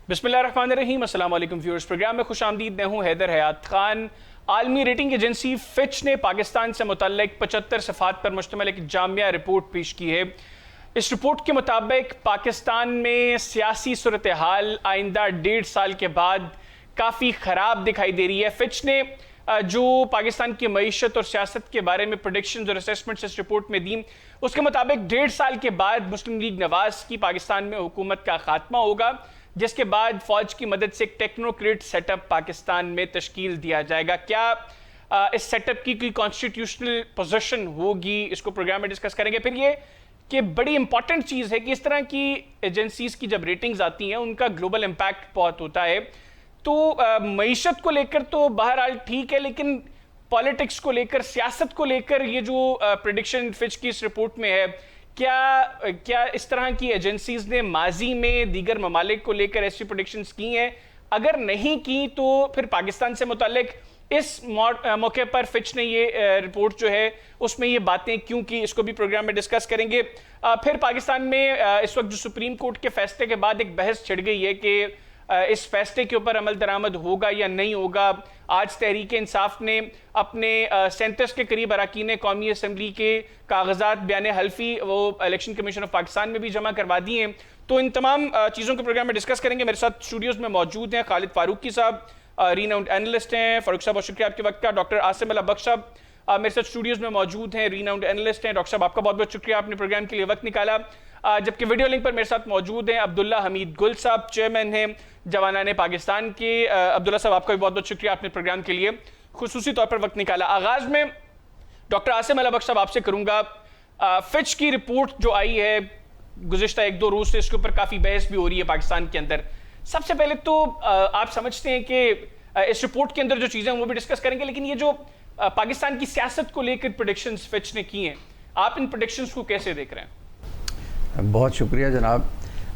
बिस्मिल्लाहिर्रहमानिर्रहीम, अस्सलाम वालेकुम व्यूअर्स। प्रोग्राम में खुशामदीद। मैं हूँ हैदर हयात खान। आलमी रेटिंग एजेंसी फिच ने पाकिस्तान से मुतल्लिक 75 सफ़ात पर मुश्तमिल एक जामिया रिपोर्ट पेश की है। इस रिपोर्ट के मुताबिक पाकिस्तान में सियासी सूरत हाल आइंदा 1.5 साल के बाद काफ़ी ख़राब दिखाई दे रही है। फिच ने जो पाकिस्तान की मईशत और सियासत के बारे में प्रेडिक्शंस और असेसमेंट्स इस रिपोर्ट में दी, उसके मुताबिक 1.5 साल के बाद मुस्लिम लीग नवाज की पाकिस्तान में हुकूमत का खात्मा होगा, जिसके बाद फौज की मदद से एक टेक्नोक्रेट सेटअप पाकिस्तान में तश्कील दिया जाएगा। क्या इस सेटअप की कोई कॉन्स्टिट्यूशनल पोजीशन होगी, इसको प्रोग्राम में डिस्कस करेंगे। फिर ये कि बड़ी इंपॉर्टेंट चीज़ है कि इस तरह की एजेंसीज की जब रेटिंग्स आती हैं उनका ग्लोबल इम्पैक्ट बहुत होता है। तो मईशत को लेकर तो बहरहाल ठीक है, लेकिन पॉलिटिक्स को लेकर, सियासत को लेकर ये जो प्रेडिक्शन फिच की इस रिपोर्ट में है, क्या इस तरह की एजेंसीज ने माजी में दीगर ममालिक को लेकर ऐसी प्रेडिक्शंस की हैं? अगर नहीं की तो फिर पाकिस्तान से मुतालिक इस मौके पर फिच ने ये रिपोर्ट जो है उसमें ये बातें क्यों की, इसको भी प्रोग्राम में डिस्कस करेंगे। फिर पाकिस्तान में इस वक्त जो सुप्रीम कोर्ट के फैसले के बाद एक बहस छिड़ गई है कि इस फैसले के ऊपर अमल दरामद होगा या नहीं होगा। आज तहरीक इंसाफ ने अपने 37 के करीब अरकान कौमी असम्बली के कागजात बयान हल्फी वो इलेक्शन कमीशन ऑफ पाकिस्तान में भी जमा करवा दिए हैं। तो इन तमाम चीज़ों के प्रोग्राम में डिस्कस करेंगे। मेरे साथ स्टूडियोज़ में मौजूद हैं खालिद फारूकी साहब, रीनाउंड एनालिस्ट हैं। फारूक साहब बहुत शुक्रिया आपके वक्त का। डॉक्टर आसिम अल बख्श साहब मेरे साथ स्टूडियोज़ में मौजूद हैं, रीनाउंड एनालिस्ट हैं। डॉक्टर साहब आपका बहुत बहुत शुक्रिया, आपने प्रोग्राम के लिए वक्त निकाला। जबकि वीडियो लिंक पर मेरे साथ मौजूद हैं अब्दुल्ला हमीद गुल साहब, चेयरमैन हैं जवानाने पाकिस्तान के। अब्दुल्ला साहब आपका भी बहुत बहुत शुक्रिया, आपने प्रोग्राम के लिए खुसूसी तौर पर वक्त निकाला। आगाज़ में डॉक्टर आसिम अल बख्श साहब आपसे करूँगा। फिच की रिपोर्ट जो आई है गुज़िश्ता 1-2 रोज़ से, इसके ऊपर काफ़ी बहस भी हो रही है पाकिस्तान के अंदर। सबसे पहले तो आप समझते हैं कि इस रिपोर्ट के अंदर जो चीज़ें हैं वो भी डिस्कस करेंगे, लेकिन ये जो पाकिस्तान की सियासत को लेकर प्रेडिक्शंस फिच ने की हैं, आप इन प्रेडिक्शंस को कैसे देख रहे हैं? बहुत शुक्रिया जनाब।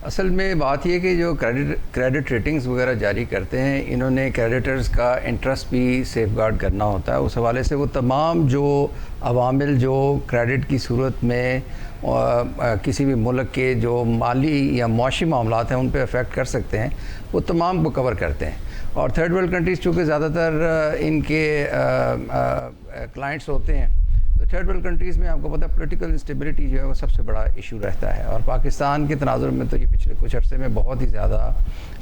असल में बात यह कि जो क्रेडिट रेटिंग्स वगैरह जारी करते हैं, इन्होंने क्रेडिटर्स का इंटरेस्ट भी सेफगार्ड करना होता है। उस हवाले से वो तमाम जो अवामिल जो क्रेडिट की सूरत में किसी भी मुल्क के जो माली या मुआशी मामलात हैं उन पर अफेक्ट कर सकते हैं, वो तमाम को कवर करते हैं। और थर्ड वर्ल्ड कंट्रीज़ चूँकि ज़्यादातर इनके क्लाइंट्स होते हैं, तो थर्ड वर्ल्ड कंट्रीज़ में आपको पता है पोलिटिकल इंस्टेबिलिटी जो है वो सबसे बड़ा इशू रहता है। और पाकिस्तान के तनाजुर में तो ये पिछले कुछ अर्से में बहुत ही ज़्यादा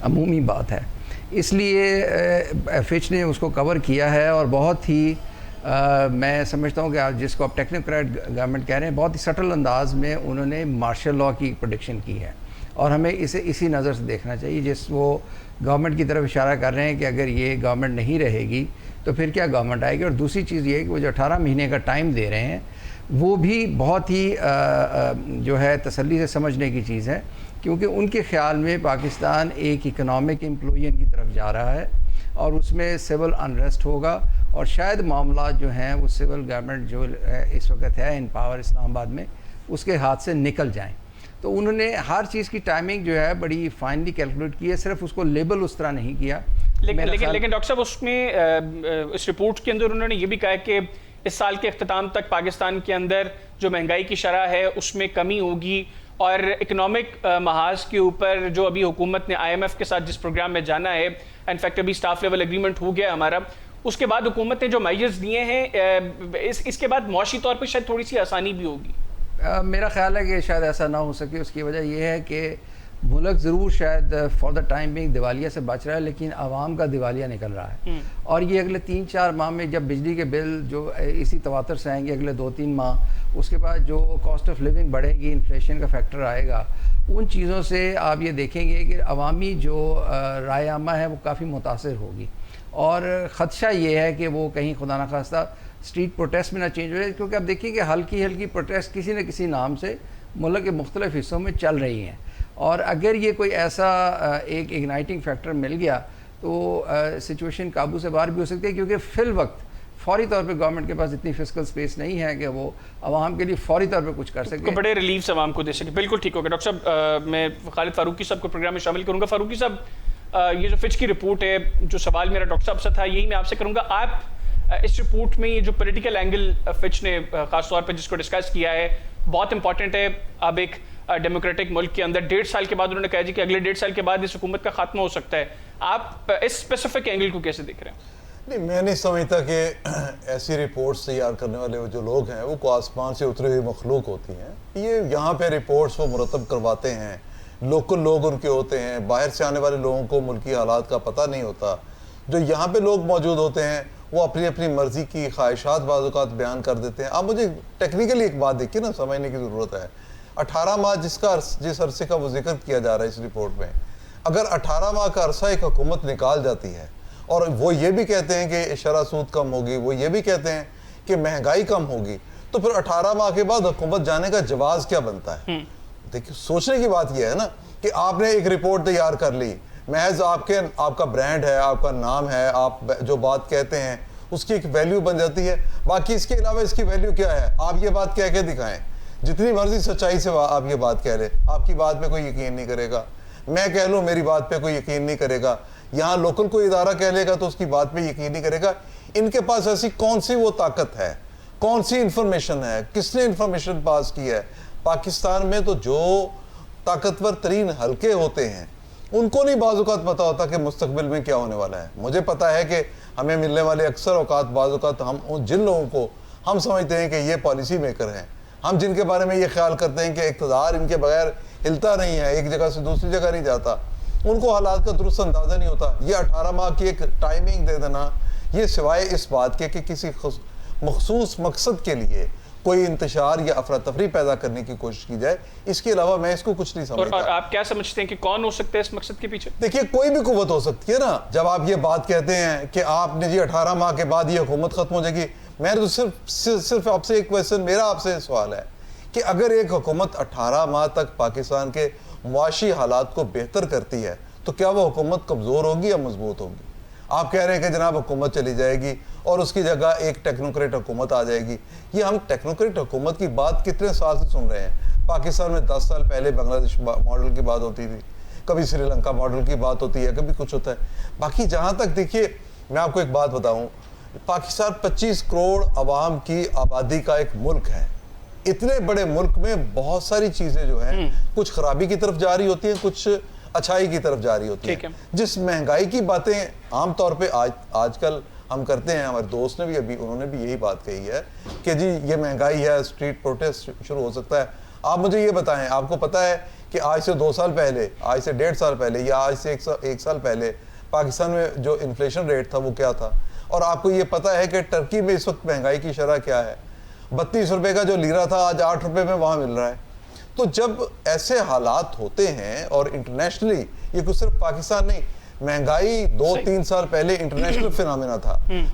अमूमी बात है। इसलिए फिच ने उसको कवर किया है और बहुत ही मैं समझता हूँ कि आज जिसको आप टेक्नोक्रेट गवर्नमेंट कह रहे हैं, बहुत ही सटल अंदाज में उन्होंने मार्शल लॉ की प्रेडिक्शन की है। और हमें इसे इसी नज़र से देखना चाहिए, जिस वो गवर्नमेंट की तरफ इशारा कर रहे हैं कि अगर ये गवर्नमेंट नहीं रहेगी तो फिर क्या गवर्नमेंट आएगी। और दूसरी चीज़ ये है कि वो जो 18 महीने का टाइम दे रहे हैं वो भी बहुत ही जो है तसल्ली से समझने की चीज़ है, क्योंकि उनके ख़्याल में पाकिस्तान एक इकनॉमिक इम्प्लोजन की तरफ जा रहा है और उसमें सिविल अनरेस्ट होगा और शायद मामला जो हैं वो सिविल गवर्नमेंट जो इस वक्त है इन पावर इस्लामाबाद में, उसके हाथ से निकल जाएँ। तो उन्होंने हर चीज़ की टाइमिंग जो है बड़ी फाइनली कैलकुलेट की है, सिर्फ उसको लेबल उस तरह नहीं किया। लेकिन डॉक्टर साहब उसमें इस रिपोर्ट के अंदर उन्होंने ये भी कहा कि इस साल के अख्ताम तक पाकिस्तान के अंदर जो महंगाई की शरह है उसमें कमी होगी और इकनॉमिक महाज के ऊपर जो अभी हुकूमत ने IMF के साथ जिस प्रोग्राम में जाना है, इनफैक्ट अभी स्टाफ लेवल एग्रीमेंट हो गया हमारा, उसके बाद हुकूमत ने जो मेजर्स दिए हैं इसके बाद मुआशी तौर पर शायद थोड़ी सी आसानी भी होगी। मेरा ख्याल है कि शायद ऐसा ना हो सके। उसकी वजह यह है कि मुल्क ज़रूर शायद फॉर द टाइम बिंग दिवालिया से बच रहा है, लेकिन आवाम का दिवालिया निकल रहा है। और ये अगले 3-4 माह में जब बिजली के बिल जो इसी तवातर से आएंगे अगले 2-3 माह, उसके बाद जो कॉस्ट ऑफ लिविंग बढ़ेगी, इन्फ्लेशन का फैक्टर आएगा, उन चीज़ों से आप ये देखेंगे कि अवामी जो राय आमा है वो काफ़ी मुतासर होगी। और ख़दशा ये है कि वो कहीं खुदा न खास्ता स्ट्रीट प्रोटेस्ट में ना चेंज हो जाए, क्योंकि आप देखिए कि हल्की हल्की प्रोटेस्ट किसी न किसी नाम से मुल्क के मुख्तलिफ हिस्सों में चल रही हैं। और अगर ये कोई ऐसा एक इग्नाइटिंग फैक्टर मिल गया तो सिचुएशन काबू से बाहर भी हो सकती है, क्योंकि फ़िल वक्त फौरी तौर पे गवर्नमेंट के पास इतनी फिस्कल स्पेस नहीं है कि वो आवाम के लिए फौरी तौर पे कुछ कर सके, बड़े रिलीफ आवाम को दे सके। बिल्कुल ठीक होगा। डॉक्टर साहब मैं खालिद फारूकी साहब को प्रोग्राम में शामिल करूँगा। फारूकी साहब, ये जो फिच की रिपोर्ट है, जो सवाल मेरा डॉक्टर साहब से था यही मैं आपसे करूँगा। आप इस रिपोर्ट में ये जो पॉलिटिकल एंगल फिच ने खास तौर पर जिसको डिस्कस किया है बहुत इंपॉर्टेंट है। अब एक डेमोक्रेटिक मुल्क के अंदर 1.5 साल के बाद उन्होंने कहा जी कि अगले 1.5 साल के बाद इस हुकूमत का खात्मा हो सकता है। आप इस स्पेसिफिक एंगल को कैसे देख रहे हैं? नहीं, मैं नहीं समझता कि ऐसी रिपोर्ट्स तैयार करने वाले जो लोग हैं वो आसमान से उतरी हुई मखलूक होती हैं। ये यहाँ पे रिपोर्ट्स वो मुरतब करवाते हैं, लोकल लोग उनके होते हैं, बाहर से आने वाले लोगों को मुल्की हालात का पता नहीं होता। जो यहाँ पे लोग मौजूद होते हैं वो अपनी अपनी मर्जी की ख्वाहिशात बाज़-औक़ात बयान कर देते हैं। अब मुझे टेक्निकली एक बात देखिए ना, समझने की ज़रूरत है। 18 माह जिस अरसे का वो जिक्र किया जा रहा है इस रिपोर्ट में, अगर 18 माह का अरसा एक हुकूमत निकाल जाती है और वो ये भी कहते हैं कि शरह सूद कम होगी, वो ये भी कहते हैं कि महंगाई कम होगी, तो फिर 18 माह के बाद हुकूमत जाने का जवाज़ क्या बनता है? देखिए, सोचने की बात यह है ना कि आपने एक रिपोर्ट तैयार कर ली, महज आपका ब्रांड है, आपका नाम है, आप जो बात कहते हैं उसकी एक वैल्यू बन जाती है। बाकी इसके अलावा इसकी वैल्यू क्या है? आप ये बात कह के दिखाएं, जितनी मर्जी सच्चाई से आप ये बात कह रहे, आपकी बात पे कोई यकीन नहीं करेगा। मैं कह लूँ मेरी बात पे कोई यकीन नहीं करेगा, यहाँ लोकल कोई इदारा कह लेगा तो उसकी बात पे यकीन नहीं करेगा। इनके पास ऐसी कौन सी वो ताकत है, कौन सी इंफॉर्मेशन है, किसने इंफॉर्मेशन पास की है? पाकिस्तान में तो जो ताकतवर तरीन हल्के होते हैं उनको नहीं बाज़-औक़ात पता होता कि मुस्तकबिल में क्या होने वाला है। मुझे पता है कि हमें मिलने वाले अक्सर औकात बाज़-औक़ात हम जिन लोगों को हम समझते हैं कि ये पॉलिसी मेकर हैं, हम जिनके बारे में ये ख्याल करते हैं कि इक़्तिदार इनके बगैर हिलता नहीं है, एक जगह से दूसरी जगह नहीं जाता, उनको हालात का दुरुस्त अंदाज़ा नहीं होता। ये 18 माह की एक टाइमिंग दे देना, ये सिवाय इस बात के कि किसी मखसूस मकसद के लिए कोई इंतशार या अफरा तफरी पैदा करने की कोशिश की जाए, इसके अलावा मैं इसको कुछ नहीं समझता। और आप क्या समझते हैं कि कौन हो सकता है इस मकसद के पीछे? देखिए, कोई भी कुव्वत हो सकती है ना। जब आप ये बात कहते हैं कि आपने जी 18 माह के बाद ये हुकूमत खत्म हो जाएगी, मैं तो सिर्फ आपसे एक क्वेश्चन, मेरा आपसे सवाल है कि अगर एक हुकूमत 18 माह तक पाकिस्तान के मुआशी हालात को बेहतर करती है तो क्या वो हुकूमत कमज़ोर होगी या मजबूत होगी? आप कह रहे हैं कि जनाब हुकूमत चली जाएगी और उसकी जगह एक टेक्नोक्रेट हुकूमत आ जाएगी। ये हम टेक्नोक्रेट हुकूमत की बात कितने साल से सुन रहे हैं? पाकिस्तान में 10 साल पहले बांग्लादेश मॉडल की बात होती थी, कभी श्रीलंका मॉडल की बात होती है, कभी कुछ होता है। बाकी जहाँ तक देखिए, मैं आपको एक बात बताऊँ, पाकिस्तान 25 करोड़ आवाम की आबादी का एक मुल्क है। इतने बड़े मुल्क में बहुत सारी चीज़ें जो हैं कुछ खराबी की तरफ जा रही होती हैं, कुछ अच्छाई की तरफ जा रही होती है। जिस महंगाई की बातें आम तौर पे आजकल हम करते हैं, हमारे दोस्त ने भी उन्होंने भी यही बात कही है कि जी ये महंगाई है, स्ट्रीट प्रोटेस्ट शुरू हो सकता है। आप मुझे ये बताएं, आपको पता है कि आज से 2 साल पहले, आज से 1.5 साल पहले या आज से 1 साल पहले पाकिस्तान में जो इन्फ्लेशन रेट था वो क्या था? और आपको ये पता है कि टर्की में इस वक्त महंगाई की शरह क्या है? 32 रुपये का जो लीरा था आज 8 रुपये में वहाँ मिल रहा है। तो जब ऐसे हालात होते हैं, और इंटरनेशनली ये कुछ सिर्फ पाकिस्तान नहीं, महंगाई 2-3 साल पहले इंटरनेशनल फिनोमेना था,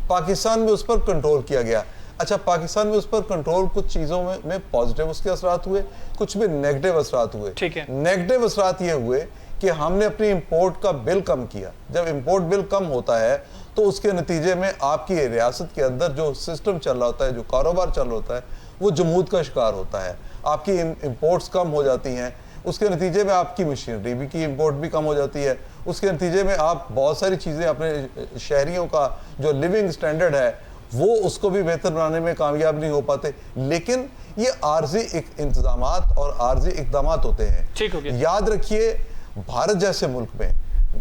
पाकिस्तान में उस पर कंट्रोल किया गया। अच्छा, पाकिस्तान में उस पर कंट्रोल कुछ चीज़ों में पॉजिटिव उसके असरात हुए, कुछ में नेगेटिव असरात हुए। नेगेटिव असरात ये हुए कि हमने अपनी इंपोर्ट का बिल कम किया। जब इंपोर्ट बिल कम होता है तो उसके नतीजे में आपकी रियासत के अंदर जो सिस्टम चल रहा होता है, जो कारोबार चल रहा होता है, वो जमूद का शिकार होता है। आपकी इंपोर्ट्स कम हो जाती हैं, उसके नतीजे में आपकी मशीनरी भी की इंपोर्ट भी कम हो जाती है। उसके नतीजे में आप बहुत सारी चीज़ें अपने शहरियों का जो लिविंग स्टैंडर्ड है वो उसको भी बेहतर बनाने में कामयाब नहीं हो पाते। लेकिन ये आर्जी इंतजामात और आर्जी इक़दामात होते हैं। ठीक हो गया। याद रखिए, भारत जैसे मुल्क में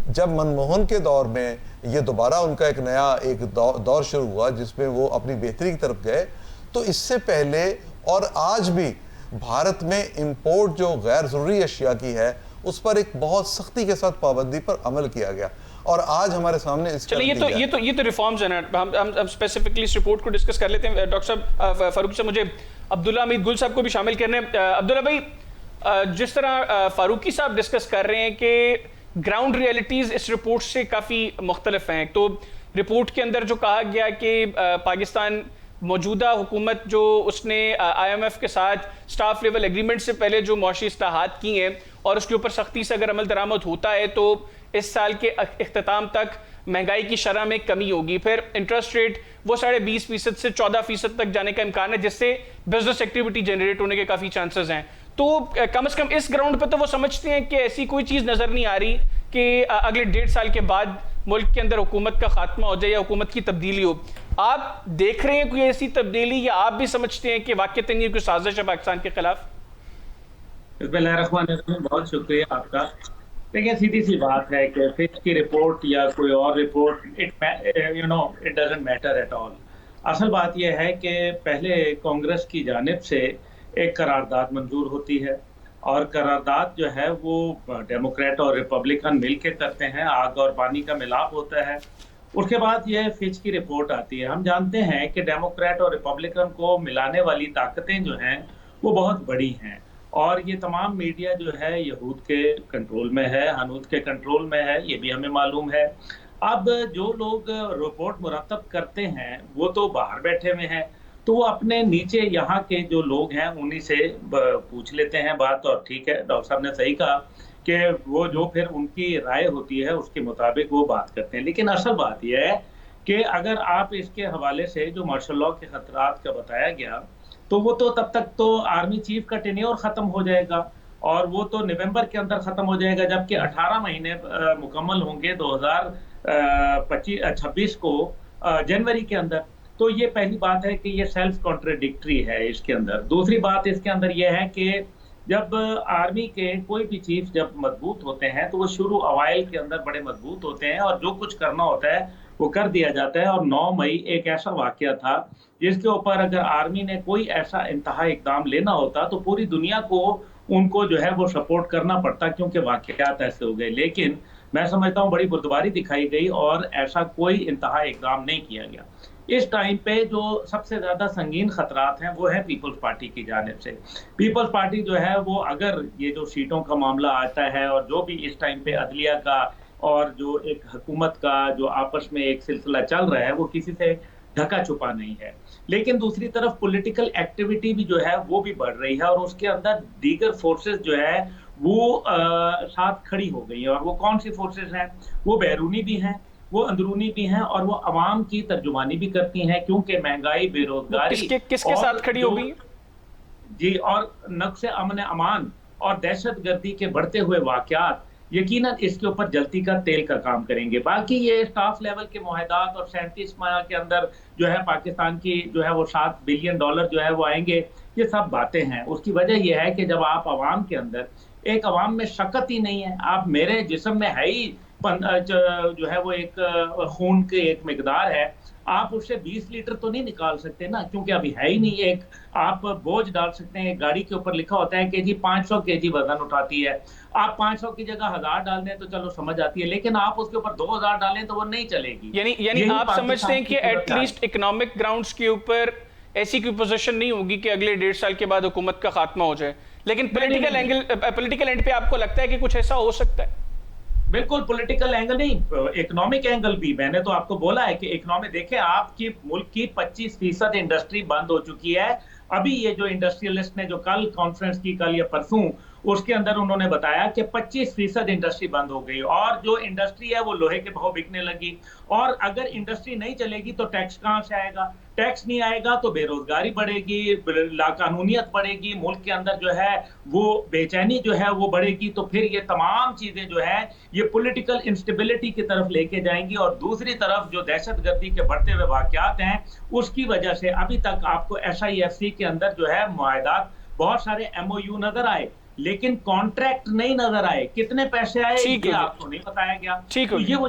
जब मनमोहन के दौर में ये दोबारा उनका एक नया दौर शुरू हुआ जिसमें वो अपनी बेहतरी की तरफ गए, तो इससे पहले और आज भी भारत में इंपोर्ट जो गैर ज़रूरी अशिया की है उस पर एक बहुत सख्ती के साथ पाबंदी पर अमल किया गया, और आज हमारे सामने ये तो रिफॉर्म्स हैं ना। हम स्पेसिफिकली इस रिपोर्ट को डिस्कस कर लेते हैं। डॉक्टर साहब, फारूक साहब, मुझे अब्दुल्ला हमीद गुल साहब को भी शामिल करने। अब्दुल्ला भाई, जिस तरह फारूकी साहब डिस्कस कर रहे हैं कि ग्राउंड रियलिटीज़ इस रिपोर्ट से काफ़ी मुख्तलिफ हैं, तो रिपोर्ट के अंदर जो कहा गया कि पाकिस्तान मौजूदा हुकूमत जो उसने IMF के साथ स्टाफ लेवल एग्रीमेंट से पहले जो मुआशी इस्लाहात की हैं और उसके ऊपर सख्ती से अगर अमल दरामद होता है तो इस साल के इख्तिताम तक महंगाई की शरह में कमी होगी। फिर इंटरेस्ट रेट वो 20.5% से 14% तक जाने का इम्कान है, जिससे बिजनेस एक्टिविटी जनरेट होने के काफ़ी चांसेस हैं। तो कम से कम इस ग्राउंड पर तो वो समझते हैं कि ऐसी कोई चीज़ नज़र नहीं आ रही कि अगले 1.5 साल के बाद मुल्क के अंदर हुकूमत का खात्मा हो जाए या हुकूमत की तब्दीली हो। आप देख रहे हैं कोई ऐसी तब्दीली, या आप भी समझते हैं कि वाकई ये कोई साजिश है पाकिस्तान के खिलाफ? नहीं, मैं नहीं समझता कि ऐसी तब्दीली हो सकती है। देखिए, कोई भी कुव्वत हो सकती है ना। जब आप ये बात कहते हैं कि 18 माह के बाद ये हुकूमत खत्म हो जाएगी, मैं तो सिर्फ आपसे एक क्वेश्चन, मेरा आपसे सवाल है कि अगर 18 माह जिस अरसे का वो जिक्र किया जा रहा है इस रिपोर्ट में, अगर बिस्मिल्लाहिर्रहमानिर्रहीम, बहुत शुक्रिया आपका। देखिए, सीधी सी बात है कि फिच की रिपोर्ट या कोई और report, it doesn't matter at all. असल बात यह है कि पहले कांग्रेस की जानिब से एक करारदाद मंजूर होती है, और करारदाद जो है वो डेमोक्रेट और रिपब्लिकन मिलके करते हैं, आग और पानी का मिलाप होता है। उसके बाद यह फिच की रिपोर्ट आती है। हम जानते हैं कि डेमोक्रेट और रिपब्लिकन को मिलाने वाली ताकतें जो हैं वो बहुत बड़ी हैं, और ये तमाम मीडिया जो है यहूद के कंट्रोल में है, हनूद के कंट्रोल में है, ये भी हमें मालूम है। अब जो लोग रिपोर्ट मुरतब करते हैं वो तो बाहर बैठे हुए हैं, तो वो अपने नीचे यहाँ के जो लोग हैं उन्हीं से पूछ लेते हैं बात। और ठीक है, डॉक्टर साहब ने सही कहा कि वो जो फिर उनकी राय होती है उसके मुताबिक वो बात करते हैं। लेकिन असल बात यह है कि अगर आप इसके हवाले से जो मार्शल लॉ के खतरात का बताया गया, तो वो तो तब तक तो आर्मी चीफ का टेन्योर खत्म हो जाएगा, और वो तो नवंबर के अंदर खत्म हो जाएगा, जबकि 18 महीने मुकम्मल होंगे 2026 को जनवरी के अंदर। तो ये पहली बात है कि ये सेल्फ कॉन्ट्रडिक्टरी है इसके अंदर। दूसरी बात इसके अंदर ये है कि जब आर्मी के कोई भी चीफ जब मजबूत होते हैं तो वो शुरू अवाइल के अंदर बड़े मजबूत होते हैं, और जो कुछ करना होता है वो कर दिया जाता है। और 9 मई एक ऐसा वाकया था जिसके ऊपर अगर आर्मी ने कोई ऐसा इंतहा इकदाम लेना होता तो पूरी दुनिया को उनको जो है वो सपोर्ट करना पड़ता, क्योंकि वाकयात ऐसे हो गए। लेकिन मैं समझता हूँ बड़ी बुर्दबारी दिखाई गई और ऐसा कोई इंतहा इकदाम नहीं किया गया। इस टाइम पे जो सबसे ज्यादा संगीन खतरात हैं वो है पीपल्स पार्टी की जानिब से। पीपल्स पार्टी जो है वो, अगर ये जो सीटों का मामला आता है और जो भी इस टाइम पे अदलिया का और जो एक हुकूमत का जो आपस में एक सिलसिला चल रहा है, वो किसी से ढका छुपा नहीं है। लेकिन दूसरी तरफ पॉलिटिकल एक्टिविटी भी जो है वो भी बढ़ रही है, और उसके अंदर दीगर फोर्सेस जो है वो साथ खड़ी हो गई है। और वो कौन सी फोर्सेस हैं? वो बैरूनी भी हैं, वो अंदरूनी भी हैं, और वो अवाम की तर्जुमानी भी करती हैं, क्योंकि महंगाई, बेरोजगारी किसके साथ खड़ी हो गई जी, और नक्शे अमन अमान और दहशतगर्दी के बढ़ते हुए वाकयात यकीनन इसके ऊपर जलती का तेल का काम करेंगे। बाकी ये स्टाफ लेवल के मुआहदात और 37 माह के अंदर जो है पाकिस्तान की जो है वो $7 बिलियन जो है वो आएंगे, ये सब बातें हैं। उसकी वजह यह है कि जब आप अवाम के अंदर, एक अवाम में शक्कत ही नहीं है, आप मेरे जिस्म में है ही जो है वो एक खून के एक मिकदार है, आप उससे 20 लीटर तो नहीं निकाल सकते ना, क्योंकि अभी है ही नहीं। एक आप बोझ डाल सकते हैं, गाड़ी के ऊपर लिखा होता है कि जी 500 केजी वजन उठाती है, आप 500 की जगह 1000 डाल दें तो चलो समझ आती है, लेकिन आप उसके ऊपर 2000 डालें तो वो नहीं चलेगी। यानी आप समझते हैं कि एटलीस्ट इकोनॉमिक ग्राउंड्स के ऊपर ऐसी कोई पोजीशन नहीं होगी कि अगले 1.5 साल के बाद हुकूमत का खात्मा हो जाए, लेकिन पॉलिटिकल एंड पे आपको लगता है कि कुछ ऐसा हो सकता है? बिल्कुल, पॉलिटिकल एंगल नहीं, इकोनॉमिक एंगल भी। मैंने तो आपको बोला है कि इकोनॉमिक, देखें आपकी मुल्क की 25% इंडस्ट्री बंद हो चुकी है। अभी ये जो इंडस्ट्रियलिस्ट ने जो कल कॉन्फ्रेंस की, कल या परसों, उसके अंदर उन्होंने बताया कि 25% इंडस्ट्री बंद हो गई, और जो इंडस्ट्री है वो लोहे के भाव बिकने लगी। और अगर इंडस्ट्री नहीं चलेगी तो टैक्स कहाँ से आएगा? टैक्स नहीं आएगा तो बेरोजगारी बढ़ेगी, लाकानूनियत बढ़ेगी, मुल्क के अंदर जो है वो बेचैनी जो है वो बढ़ेगी। तो फिर ये तमाम चीजें जो है ये पॉलिटिकल इंस्टेबिलिटी की तरफ लेके जाएंगी। और दूसरी तरफ जो दहशतगर्दी के बढ़ते हुए वाकयात हैं उसकी वजह से अभी तक आपको SIFC के अंदर जो है मुआहदात, बहुत सारे MOU नजर आए, लेकिन कॉन्ट्रैक्ट नहीं नजर आए। कितने पैसे आए ये आपको नहीं बताया गया। तो ये वो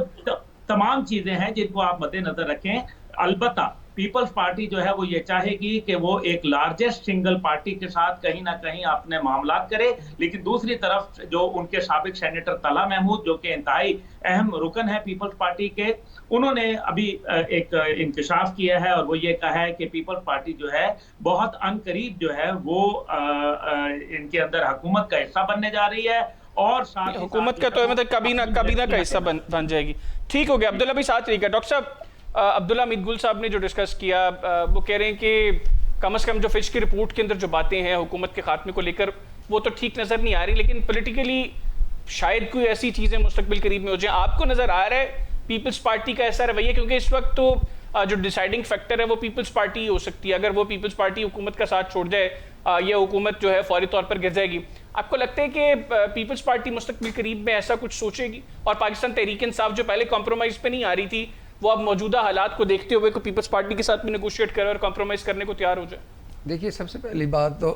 तमाम चीजें हैं जिनको आप मद्देनजर रखें। अलबत्ता पीपल्स पार्टी जो है वो ये चाहेगी कि वो एक लार्जेस्ट सिंगल पार्टी के साथ कहीं ना कहीं अपने मामलात करे, लेकिन दूसरी तरफ जो उनके साबिक सेनेटर तला महमूद, जो कि इंतहाई अहम रुकन है पीपल्स पार्टी के, उन्होंने अभी एक इंकशाफ किया है और वो ये कहा है कि पीपल्स पार्टी जो है बहुत अनकरीब जो है वो इनके अंदर हुकूमत का हिस्सा बनने जा रही है, और साथ हुकूमत का तो मतलब काबीना का हिस्सा बन जाएगी। ठीक हो गया, अब्दुल्ला भी साथ रहिएगा। डॉक्टर साहब, अब्दुल्ला हमीद गुल साहब ने जो डिस्कस किया, वो कह रहे हैं कि कम से कम जो फिच की रिपोर्ट के अंदर जो बातें हैं हुकूमत के खात्मे को लेकर, वो तो ठीक नजर नहीं आ रही, लेकिन पॉलिटिकली शायद कोई ऐसी चीजें मुस्तकबिल करीब में हो जाए। आपको नजर आ रहा है पीपल्स पार्टी का ऐसा रवैया? क्योंकि इस वक्त तो जो डिसाइडिंग फैक्टर है वो पीपल्स पार्टी हो सकती है। अगर वो पीपल्स पार्टी हुकूमत का साथ छोड़ जाए, यह हुकूमत जो है फौरी तौर पर गिर जाएगी। आपको लगता है कि पीपल्स पार्टी मुस्तकबिल करीब में ऐसा कुछ सोचेगी, और पाकिस्तान तहरीक इंसाफ जो पहले कॉम्प्रोमाइज पे नहीं आ रही थी, वो अब मौजूदा हालात को देखते हुए को पीपल्स पार्टी के साथ भी नेगोशिएट करे और कॉम्प्रोमाइज करने को तैयार हो जाए? देखिए, सबसे पहली बात तो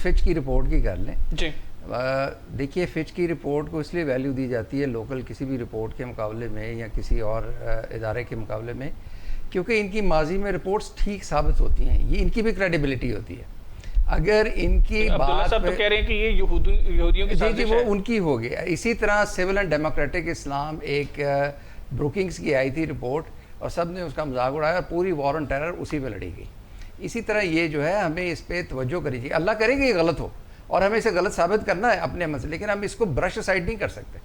फिच की रिपोर्ट की कर लें जी। देखिए, फिच की रिपोर्ट को इसलिए वैल्यू दी जाती है लोकल किसी भी रिपोर्ट के मुकाबले में या किसी और इदारे के मुकाबले में, क्योंकि इनकी माजी में रिपोर्ट्स ठीक साबित होती हैं, ये इनकी भी क्रेडिबिलिटी होती है। अगर इनकी बात साहब तो कह रहे हैं कि ये यहूदियों की साजिश वो है। उनकी हो गई। इसी तरह सिविल एंड डेमोक्रेटिक इस्लाम एक ब्रुकिंग्स की आई थी रिपोर्ट, और सब ने उसका मजाक उड़ाया और पूरी वॉर ऑन टेरर उसी पे लड़ी गई। इसी तरह ये जो है, हमें इस पे तवज्जो करनी चाहिए। अल्लाह करेगा ये गलत हो और हमें इसे गलत साबित करना है अपने अमल से, लेकिन हम इसको ब्रश साइड नहीं कर सकते,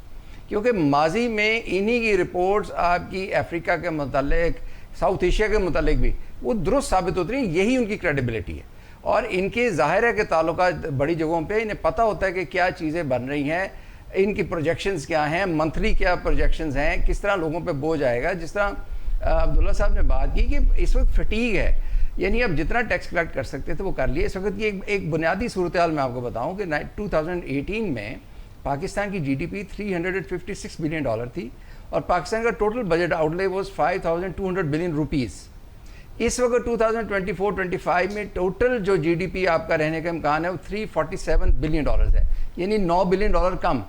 क्योंकि माजी में इन्हीं की रिपोर्ट्स आपकी अफ्रीका के मुतालिक, साउथ एशिया के मुतालिक भी वो दुरुस्त साबित होती रही। यही उनकी क्रेडिबिलिटी है। और इनके ज़ाहिर है कि ताल्लुकात बड़ी जगहों पे इन्हें पता होता है कि क्या चीज़ें बन रही हैं, इनकी प्रोजेक्शंस क्या हैं, मंथली क्या प्रोजेक्शंस हैं, किस तरह लोगों पे बोझ आएगा। जिस तरह अब्दुल्ला साहब ने बात की कि इस वक्त फटीग है, यानी अब जितना टैक्स कलेक्ट कर सकते थे वो कर लिए। इस वक्त की एक बुनियादी सूरत हाल मैं आपको बताऊँ कि 2018 में पाकिस्तान की GDP $356 बिलियन थी और पाकिस्तान का total budget outlay was 5200 billion rupees. इस वक्त 2024-25 में टोटल जो GDP आपका रहने का इम्कान है वो $347 बिलियन है, यानी $9 बिलियन कम,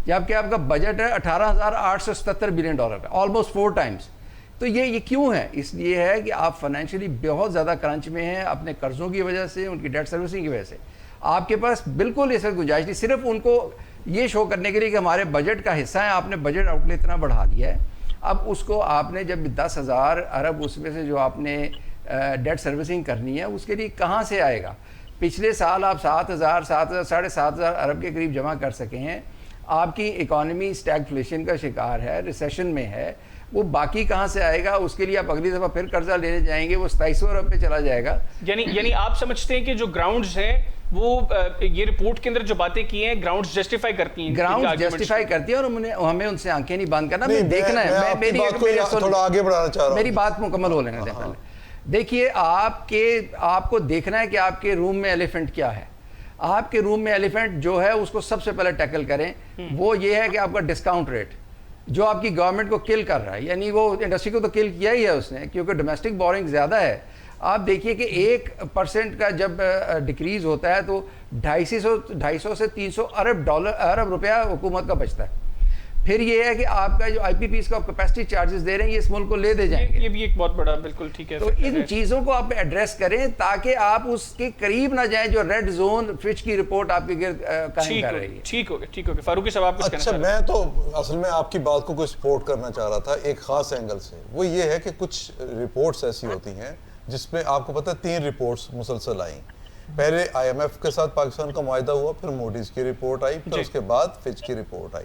जबकि आपका बजट है $18,877 बिलियन का, ऑलमोस्ट 4 टाइम्स। तो ये क्यों है? इसलिए है कि आप फाइनेंशियली बहुत ज़्यादा क्रंच में हैं अपने कर्ज़ों की वजह से, उनकी डेट सर्विसिंग की वजह से। आपके पास बिल्कुल इस वक्त गुंजाइश नहीं, सिर्फ उनको ये शो करने के लिए कि हमारे बजट का हिस्सा है, आपने बजट आउटले इतना बढ़ा दिया है। अब उसको आपने जब 10,000 अरब उसमें से जो आपने डेट सर्विसिंग करनी है, उसके लिए कहाँ से आएगा? पिछले साल आप 7,000 साढ़े 7,000 अरब के करीब जमा कर सके हैं। आपकी इकॉनमी स्टैगफ्लेशन का शिकार है, रिसेशन में है, वो बाकी कहाँ से आएगा? उसके लिए आप अगली दफ़ा फिर कर्जा लेने जाएंगे, वो 2700 अरब पे चला जाएगा। यानी आप समझते हैं कि जो ग्राउंड्स हैं वो ये रिपोर्ट के अंदर जो बातें की हैं ग्राउंड्स जस्टिफाई करती हैं, ग्राउंड जस्टिफाई करती है, और हमें उनसे आंखें नहीं बंद करना, मैं देखना है। थोड़ा आगे बढ़ाना चाह रहा हूं, मेरी बात मुकम्मल हो लेने दें पहले। देखिए, आपको देखना है कि आपके रूम में एलिफेंट क्या है। आपके रूम में एलिफेंट जो है उसको सबसे पहले टैकल करें। वो ये है कि आपका डिस्काउंट रेट जो आपकी गवर्नमेंट को किल कर रहा है, यानी वो इंडस्ट्री को तो किल किया ही है उसने, क्योंकि डोमेस्टिक बोरिंग ज़्यादा है। आप देखिए कि 1% का जब डिक्रीज़ होता है तो 250 से 300 अरब रुपया हुकूमत का बचता है। फिर ये है कि आपका जो IPPs का कैपेसिटी चार्जेस दे रहे हैं, ये इस मुल्क को ले दे जाएंगे। ये भी एक बहुत बड़ा, बिल्कुल ठीक है। तो इन चीज़ों को आप एड्रेस करें ताकि आप उसके करीब ना जाएं जो रेड जोन फिच की रिपोर्ट आपके गिर्द कायम कर रही है। ठीक हो गया। फारूकी साहब, आप कुछ कहना अच्छा, मैं तो असल में आपकी बात को कुछ सपोर्ट करना चाह रहा था एक खास एंगल से। वो ये है कि कुछ रिपोर्ट्स ऐसी होती हैं जिसमें आपको पता है 3 रिपोर्ट्स मुसलसल आई। पहले IMF के साथ पाकिस्तान का मुआहिदा हुआ, फिर मोडीज की रिपोर्ट आई, फिर उसके बाद फिच की रिपोर्ट आई।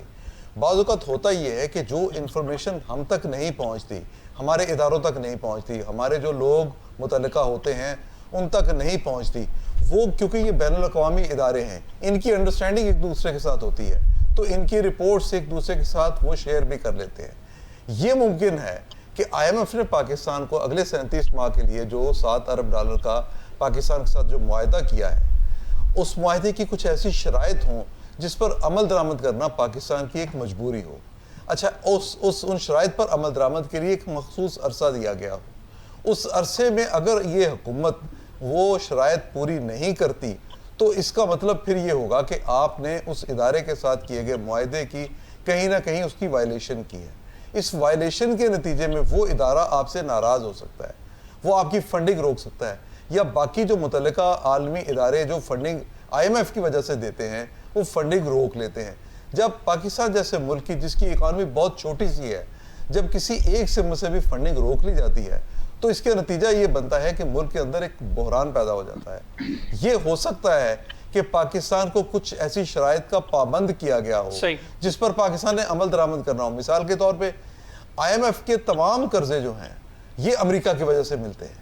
बाज़ औक़ात होता ये है कि जो इन्फॉर्मेशन हम तक नहीं पहुंचती, हमारे इदारों तक नहीं पहुंचती, हमारे जो लोग मुतल्लिका होते हैं उन तक नहीं पहुंचती, वो क्योंकि ये बैनुल अक़वामी इदारे हैं, इनकी अंडरस्टैंडिंग एक दूसरे के साथ होती है, तो इनकी रिपोर्ट्स एक दूसरे के साथ वो शेयर भी कर लेते हैं। ये मुमकिन है कि IMF ने पाकिस्तान को अगले 37 माह के लिए जो $7 अरब का पाकिस्तान के साथ जो मुआहिदा किया है, उस मुआहिदे की कुछ ऐसी शराइत हों जिस पर अमल दरामद करना पाकिस्तान की एक मजबूरी हो। अच्छा, उन शराइत पर अमल दरामद के लिए एक मखसूस अरसा दिया गया हो। उस अरसे में अगर ये हुकूमत वो शराइत पूरी नहीं करती तो इसका मतलब फिर ये होगा कि आपने उस इदारे के साथ किए गए मुआहिदे की कहीं ना कहीं उसकी वायलेशन की है। इस वायलेशन के नतीजे में वो इदारा आपसे नाराज़ हो सकता है, वो आपकी फंडिंग रोक सकता है, या बाकी जो मुतल्लिका आलमी इदारे जो फंडिंग IMF की वजह से देते हैं वो फंडिंग रोक लेते हैं। जब पाकिस्तान जैसे मुल्क की जिसकी इकॉनमी बहुत छोटी सी है, जब किसी एक सिम से भी फंडिंग रोक ली जाती है तो इसका नतीजा ये बनता है कि मुल्क के अंदर एक बहरान पैदा हो जाता है। ये हो सकता है कि पाकिस्तान को कुछ ऐसी शराइत का पाबंद किया गया हो जिस पर पाकिस्तान ने अमल दरामद करना हो। मिसाल के तौर पे IMF के तमाम कर्जे जो हैं ये अमेरिका की वजह से मिलते हैं,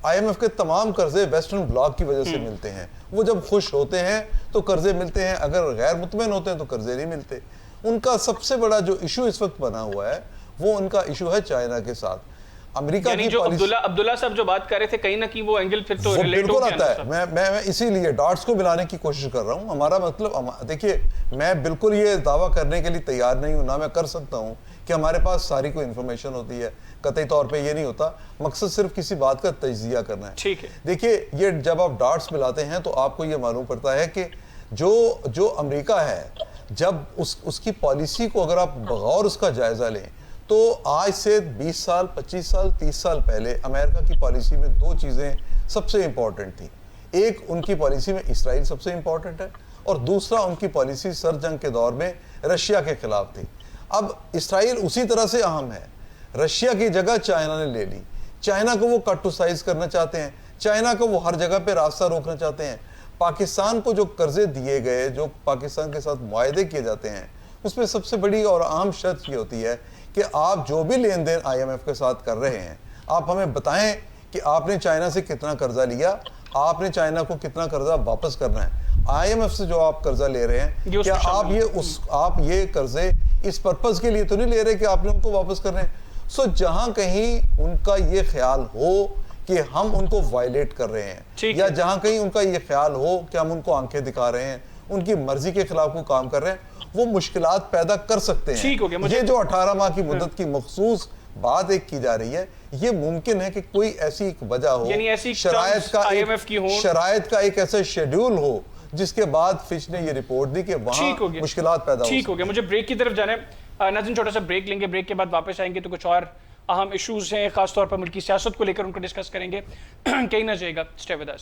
IMF के तमाम कर्जे वेस्टर्न ब्लॉक की वजह से मिलते हैं। वो जब खुश होते हैं तो कर्जे मिलते हैं, अगर गैर मुतमईन होते हैं तो कर्जे नहीं मिलते। उनका सबसे बड़ा जो इशू इस वक्त बना हुआ है वो उनका इशू है चाइना के साथ। अमेरिका की जो अब्दुल्ला साहब जो बात कर रहे थे, कहीं ना कहीं वो एंगल फिर तो रिलेट हो गया आता है। मैं इसीलिए डॉट्स को मिलाने की कोशिश कर रहा हूँ। हमारा मतलब, देखिए, मैं बिल्कुल ये दावा करने के लिए तैयार नहीं हूँ, ना मैं कर सकता हूँ कि हमारे पास सारी कोई इन्फॉर्मेशन होती है, कतई तौर पे ये नहीं होता। मकसद सिर्फ किसी बात का तज्जिया करना है। ठीक है। देखिए, ये जब आप डॉट्स मिलाते हैं तो आपको ये मालूम पड़ता है कि जो अमेरिका है, जब उसकी पॉलिसी को अगर आप बगौर उसका जायजा लें तो आज से 20 साल, 25 साल, 30 साल पहले अमेरिका की पॉलिसी में दो चीज़ें सबसे इंपॉर्टेंट थी। एक, उनकी पॉलिसी में इसराइल सबसे इंपॉर्टेंट है, और दूसरा, उनकी पॉलिसी सर जंग के दौर में रशिया के खिलाफ थी। अब इसराइल उसी तरह से अहम है। रशिया की जगह चाइना ने ले ली। चाइना को वो कट टू साइज करना चाहते हैं, चाइना को वो हर जगह पे रास्ता रोकना चाहते हैं। पाकिस्तान को जो कर्जे दिए गए, जो पाकिस्तान के साथ मुआहदे किए जाते हैं, उसमें सबसे बड़ी और आम शर्त ये होती है कि आप जो भी लेन देन IMF के साथ कर रहे हैं, आप हमें बताएं कि आपने चाइना से कितना कर्जा लिया, आपने चाइना को कितना कर्जा वापस करना है। IMF से जो आप कर्जा ले रहे हैं, क्या आप ये कर्जे इस पर्पस के लिए तो नहीं ले रहे कि आपने उनको वापस करने हैं। सो जहां कहीं उनका ये ख्याल हो कि हम उनको वायलेट कर रहे हैं, या जहां कहीं उनका ये ख्याल हो कि हम उनको आंखें दिखा रहे हैं, उनकी मर्जी के खिलाफ को काम कर रहे हैं, वो मुश्किलात पैदा कर सकते हैं। ये जो 18 माह की मुद्दत की मखसूस बात एक की जा रही है, ये मुमकिन है कि कोई ऐसी एक वजह हो, शरायत का एक ऐसा शेड्यूल हो जिसके बाद फिच ने ये रिपोर्ट दी कि वहाँ मुश्किलात पैदा ठीक हो गया। मुझे ब्रेक की तरफ जाना है। नाज़रीन, छोटा सा ब्रेक लेंगे, ब्रेक के बाद वापस आएंगे तो कुछ और अहम इश्यूज हैं, खासतौर पर मुल्की सियासत को लेकर उनको डिस्कस करेंगे। कहीं ना जाएगा, स्टे विद अस।